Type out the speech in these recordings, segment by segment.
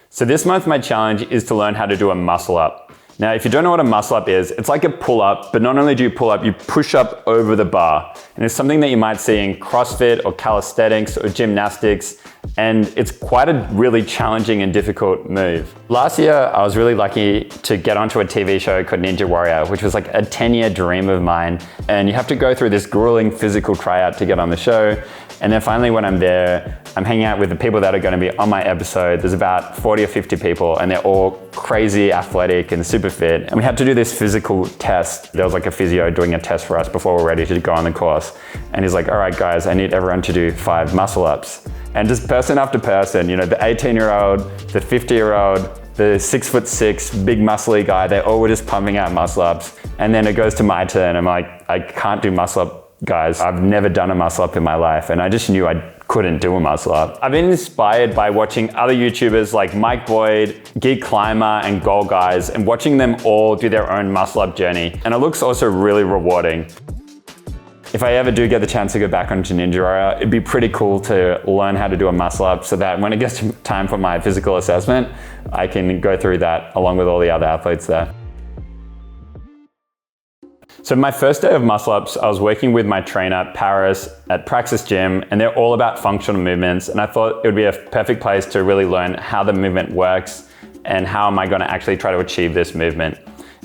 So this month my challenge is to learn how to do a muscle up. Now, if you don't know what a muscle up is, it's like a pull up, but not only do you pull up, you push up over the bar. And it's something that you might see in CrossFit or calisthenics or gymnastics. And it's quite a really challenging and difficult move. Last year, I was really lucky to get onto a TV show called Ninja Warrior, which was like a 10-year dream of mine. And you have to go through this grueling physical tryout to get on the show. And then finally, when I'm there, I'm hanging out with the people that are going to be on my episode. There's about 40 or 50 people, and they're all crazy athletic and super fit. And we had to do this physical test. There was like a physio doing a test for us before we're ready to go on the course. And he's like, all right, guys, I need everyone to do 5 muscle ups. And just person after person, you know, the 18-year-old, the 50-year-old, the 6'6", big muscly guy, they all were just pumping out muscle ups. And then it goes to my turn. I'm like, I can't do muscle up. Guys, I've never done a muscle up in my life, and I just knew I couldn't do a muscle up. I've been inspired by watching other YouTubers like Mike Boyd, Geek Climber, and Goal Guys, and watching them all do their own muscle up journey. And it looks also really rewarding. If I ever do get the chance to go back onto Ninja Warrior, it'd be pretty cool to learn how to do a muscle up so that when it gets time for my physical assessment, I can go through that along with all the other athletes there. So my first day of muscle ups, I was working with my trainer, Paris, at Praxis Gym, and they're all about functional movements. And I thought it would be a perfect place to really learn how the movement works and how am I going to actually try to achieve this movement.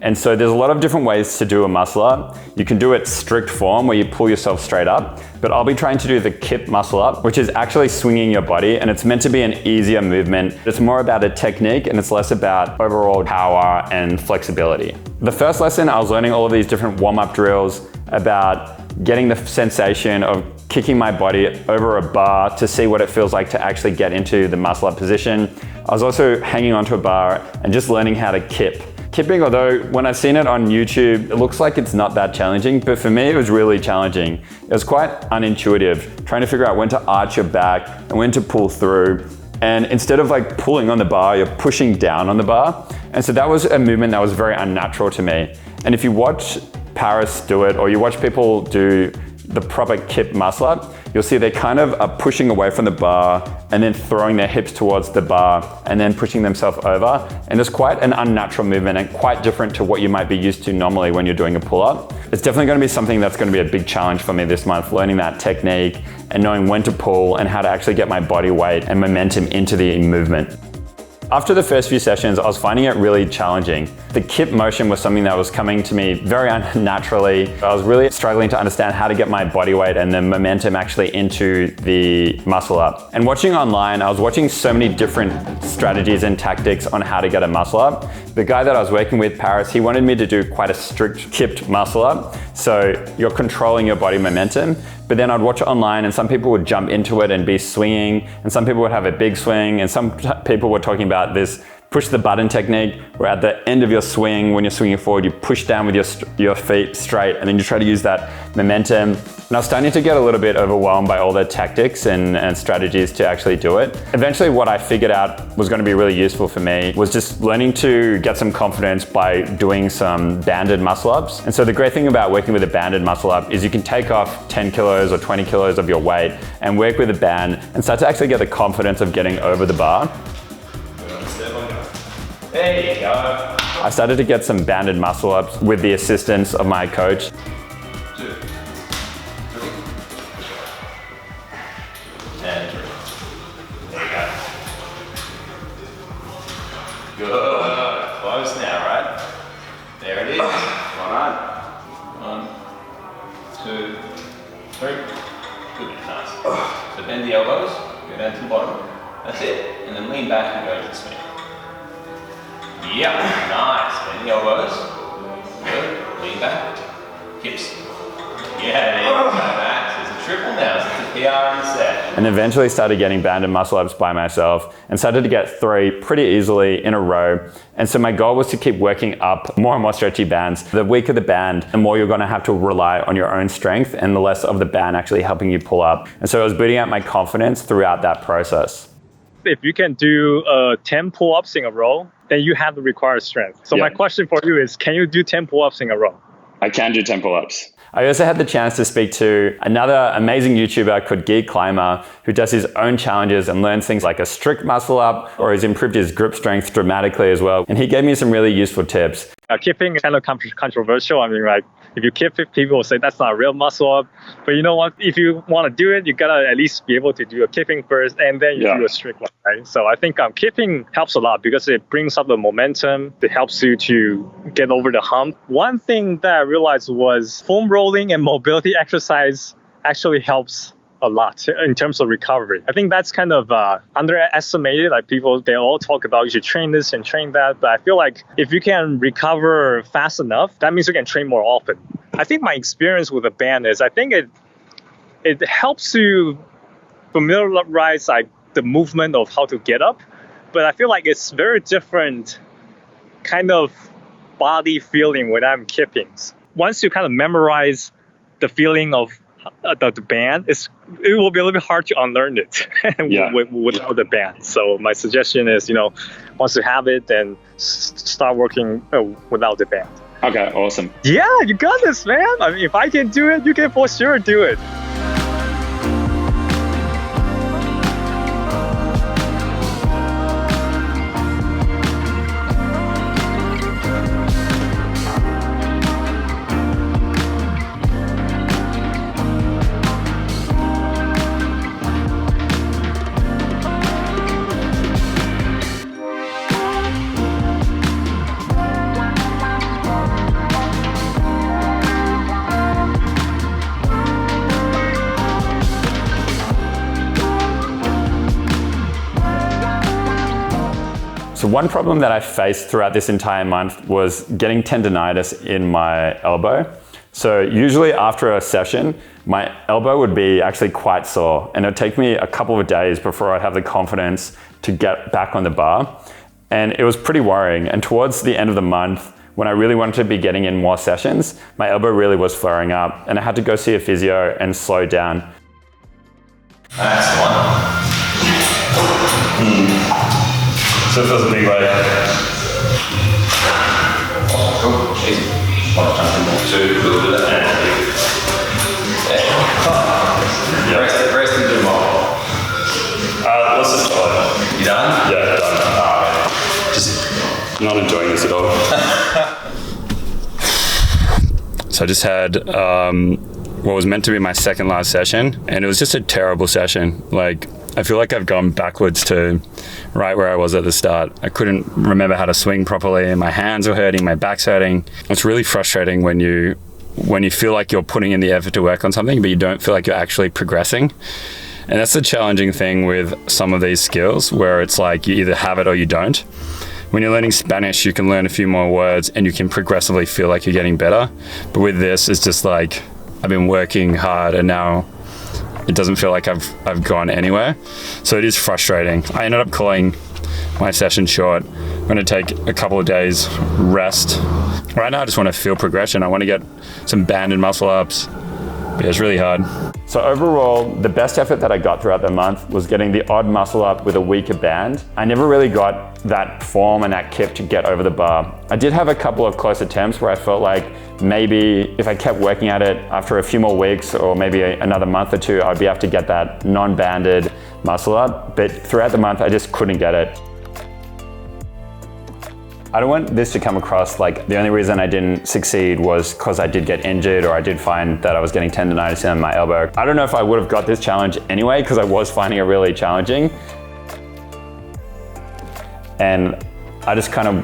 And so there's a lot of different ways to do a muscle up. You can do it strict form where you pull yourself straight up, but I'll be trying to do the kip muscle up, which is actually swinging your body, and it's meant to be an easier movement. It's more about a technique and it's less about overall power and flexibility. The first lesson, I was learning all of these different warm-up drills about getting the sensation of kicking my body over a bar to see what it feels like to actually get into the muscle up position. I was also hanging onto a bar and just learning how to kip. Kipping, although when I've seen it on YouTube, it looks like it's not that challenging, but for me it was really challenging. It was quite unintuitive, trying to figure out when to arch your back and when to pull through. And instead of like pulling on the bar, you're pushing down on the bar. And so that was a movement that was very unnatural to me. And if you watch Paris do it, or you watch people do the proper kip muscle up, you'll see they kind of are pushing away from the bar and then throwing their hips towards the bar and then pushing themselves over. And it's quite an unnatural movement and quite different to what you might be used to normally when you're doing a pull-up. It's definitely going to be something that's going to be a big challenge for me this month, learning that technique and knowing when to pull and how to actually get my body weight and momentum into the movement. After the first few sessions, I was finding it really challenging. The kip motion was something that was coming to me very unnaturally. I was really struggling to understand how to get my body weight and the momentum actually into the muscle up. And watching online, I was watching so many different strategies and tactics on how to get a muscle up. The guy that I was working with, Paris, he wanted me to do quite a strict kipped muscle up. So you're controlling your body momentum. But then I'd watch it online and some people would jump into it and be swinging, and some people would have a big swing, and some people were talking about this push the button technique, where at the end of your swing, when you're swinging forward, you push down with your feet straight, and then you try to use that momentum. And I was starting to get a little bit overwhelmed by all the tactics and strategies to actually do it. Eventually, what I figured out was going to be really useful for me was just learning to get some confidence by doing some banded muscle ups. And so the great thing about working with a banded muscle up is you can take off 10 kilos or 20 kilos of your weight and work with a band and start to actually get the confidence of getting over the bar. There you go. I started to get some banded muscle ups with the assistance of my coach. 2, 3, and 3. There you go. Good. Close now, right? There it is. One on. 1, 2, 3. Good. Nice. So bend the elbows. Go down to the bottom. That's it. And then lean back and go to the swing. Yeah, nice. Bend the elbows. Good. Lean back. Hips. Yeah, there you go. Max. It's a triple now. So it's a PR in the set. And eventually started getting banded muscle ups by myself and started to get 3 pretty easily in a row. And so my goal was to keep working up more and more stretchy bands. The weaker the band, the more you're going to have to rely on your own strength and the less of the band actually helping you pull up. And so I was building up my confidence throughout that process. If you can do 10 pull-ups in a row, then you have the required strength. So my question for you is, can you do 10 pull-ups in a row? I can do 10 pull-ups. I also had the chance to speak to another amazing YouTuber called Geek who does his own challenges and learns things like a strict muscle up, or has improved his grip strength dramatically as well. And he gave me some really useful tips. Keeping is kind of controversial. I mean, like, if you keep it, people will say that's not a real muscle up. But you know what? If you want to do it, you gotta at least be able to do a keeping first, and then you do a strict one, right? So I think keeping helps a lot because it brings up the momentum. It helps you to get over the hump. One thing that I realized was foam rolling and mobility exercise actually helps a lot in terms of recovery. I think that's kind of underestimated. Like people, they all talk about you should train this and train that. But I feel like if you can recover fast enough, that means you can train more often. I think my experience with a band is I think it helps you familiarize like the movement of how to get up. But I feel like it's very different kind of body feeling when I'm kipping. Once you kind of memorize the feeling of the band, it will be a little bit hard to unlearn it without the band. So my suggestion is, once you have it, then start working without the band. Okay, awesome. Yeah, you got this, man. I mean, if I can do it, you can for sure do it. So one problem that I faced throughout this entire month was getting tendonitis in my elbow. So usually after a session, my elbow would be actually quite sore, and it would take me a couple of days before I'd have the confidence to get back on the bar. And it was pretty worrying. And towards the end of the month, when I really wanted to be getting in more sessions, my elbow really was flaring up, and I had to go see a physio and slow down. That's the one. So it feels a big way. Oh, easy. One jump in more. 2, a little bit of that. Yeah. Rest and do more. Let's just try it. You done? Yeah, done. Just not enjoying this at all. So I just had what was meant to be my second last session, and it was just a terrible session. Like, I feel like I've gone backwards to right where I was at the start. I couldn't remember how to swing properly, and my hands were hurting, my back's hurting. It's really frustrating when you feel like you're putting in the effort to work on something, but you don't feel like you're actually progressing. And that's the challenging thing with some of these skills, where it's like you either have it or you don't. When you're learning Spanish, you can learn a few more words and you can progressively feel like you're getting better. But with this, it's just like I've been working hard and now it doesn't feel like I've gone anywhere. So it is frustrating. I ended up calling my session short. I'm going to take a couple of days rest. Right now I just want to feel progression. I want to get some banded muscle ups. But it's really hard. So overall, the best effort that I got throughout the month was getting the odd muscle up with a weaker band. I never really got that form and that kip to get over the bar. I did have a couple of close attempts where I felt like maybe if I kept working at it after a few more weeks or maybe another month or two, I'd be able to get that non-banded muscle up. But throughout the month, I just couldn't get it. I don't want this to come across like the only reason I didn't succeed was because I did get injured or I did find that I was getting tendonitis in my elbow. I don't know if I would have got this challenge anyway because I was finding it really challenging. And I just kind of,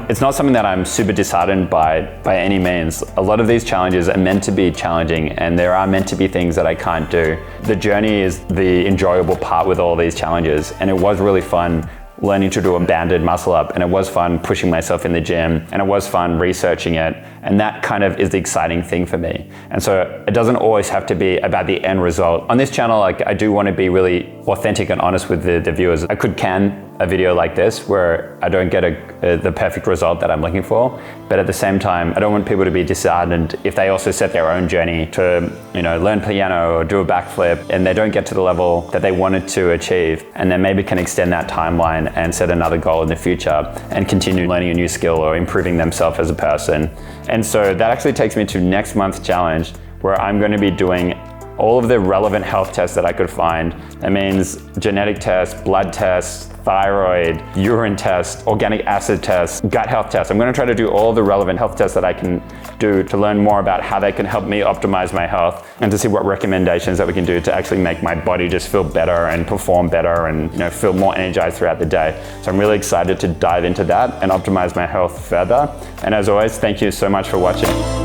it's not something that I'm super disheartened by any means. A lot of these challenges are meant to be challenging and there are meant to be things that I can't do. The journey is the enjoyable part with all these challenges, and it was really fun learning to do a banded muscle up, and it was fun pushing myself in the gym, and it was fun researching it, and that kind of is the exciting thing for me. And so it doesn't always have to be about the end result. On this channel, like, I do want to be really authentic and honest with the viewers. I could can a video like this where I don't get the perfect result that I'm looking for, but at the same time, I don't want people to be disheartened if they also set their own journey to, learn piano or do a backflip and they don't get to the level that they wanted to achieve, and then maybe can extend that timeline and set another goal in the future and continue learning a new skill or improving themselves as a person. And so that actually takes me to next month's challenge, where I'm going to be doing all of the relevant health tests that I could find. That means genetic tests, blood tests, thyroid, urine tests, organic acid tests, gut health tests. I'm going to try to do all the relevant health tests that I can do to learn more about how they can help me optimize my health, and to see what recommendations that we can do to actually make my body just feel better and perform better and feel more energized throughout the day. So I'm really excited to dive into that and optimize my health further. And as always, thank you so much for watching.